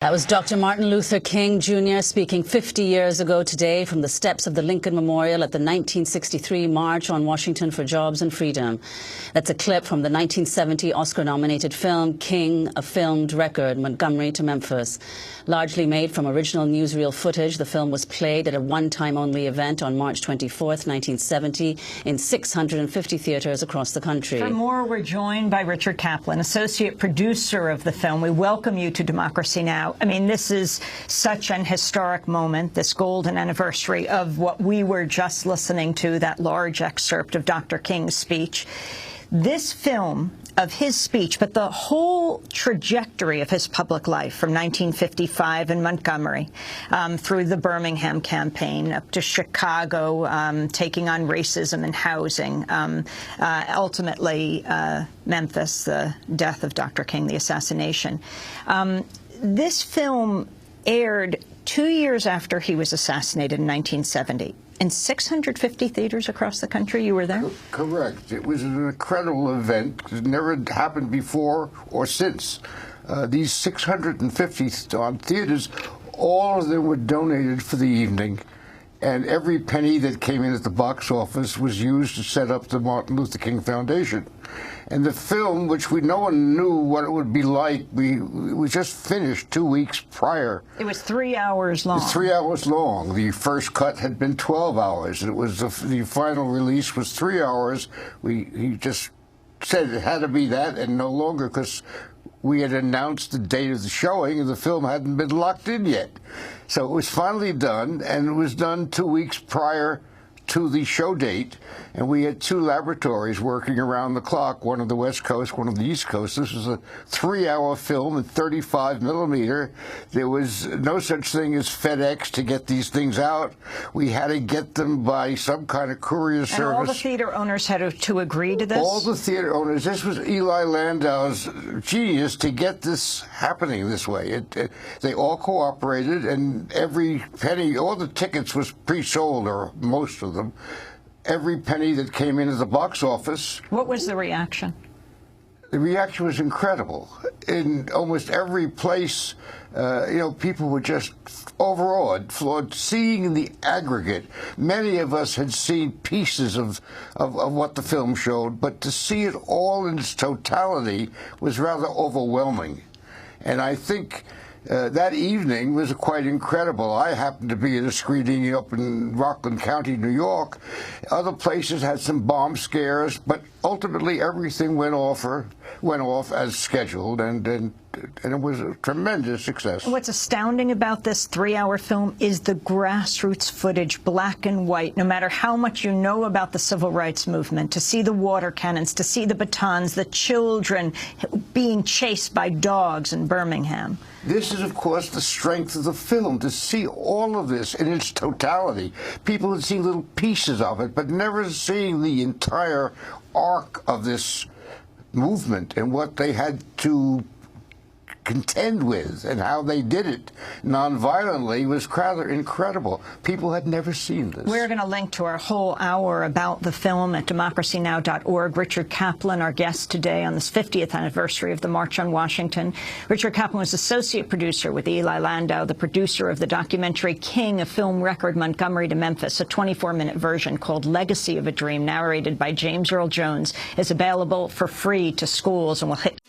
That was Dr. Martin Luther King, Jr. speaking 50 years ago today from the steps of the Lincoln Memorial at the 1963 March on Washington for Jobs and Freedom. That's a clip from the 1970 Oscar-nominated film King, a filmed record, Montgomery to Memphis. Largely made from original newsreel footage, the film was played at a one-time-only event on March 24, 1970, in 650 theaters across the country. For more, we're joined by Richard Kaplan, associate producer of the film. We welcome you to Democracy Now! I mean, this is such an historic moment, this golden anniversary of what we were just listening to, that large excerpt of Dr. King's speech. This film of his speech, but the whole trajectory of his public life from 1955 in Montgomery through the Birmingham campaign up to Chicago, taking on racism and housing, ultimately Memphis, the death of Dr. King, the assassination. This film aired 2 years after he was assassinated in 1970. In 650 theaters across the country. You were there? Correct. It was an incredible event. It never happened before or since. These 650 theaters, all of them were donated for the evening, and every penny that came in at the box office was used to set up the Martin Luther King Foundation. And the film, which no one knew what it would be like, we just finished 2 weeks prior. It was 3 hours long. It was 3 hours long. The first cut had been 12 hours. It was the final release was 3 hours. He just said it had to be that and no longer, because we had announced the date of the showing and the film hadn't been locked in yet. So it was finally done, and it was done 2 weeks prior to the show date, and we had two laboratories working around the clock, one on the West Coast, one on the East Coast. This was a 3-hour film in 35 millimeter. There was no such thing as FedEx to get these things out. We had to get them by some kind of courier service. And all the theater owners had to agree to this? All the theater owners. This was Eli Landau's genius to get this happening this way. They all cooperated, and every penny, all the tickets was pre-sold, or most of them. Every penny that came into the box office. What was the reaction? The reaction was incredible. In almost every place, people were just overawed, floored, seeing the aggregate. Many of us had seen pieces of what the film showed, but to see it all in its totality was rather overwhelming. And I think that evening was quite incredible. I happened to be at a screening up in Rockland County, New York. Other places had some bomb scares, but ultimately everything went off as scheduled, and it was a tremendous success. What's astounding about this 3-hour film is the grassroots footage, black and white. No matter how much you know about the civil rights movement, to see the water cannons, to see the batons, the children being chased by dogs in Birmingham. This is, of course, the strength of the film, to see all of this in its totality. People had seen little pieces of it, but never seeing the entire arc of this movement and what they had to contend with and how they did it nonviolently was rather incredible. People had never seen this. We're going to link to our whole hour about the film at democracynow.org. Richard Kaplan, our guest today on this 50th anniversary of the March on Washington. Richard Kaplan was associate producer with Eli Landau, the producer of the documentary King, a film record, Montgomery to Memphis. A 24-minute version called Legacy of a Dream, narrated by James Earl Jones, is available for free to schools and will hit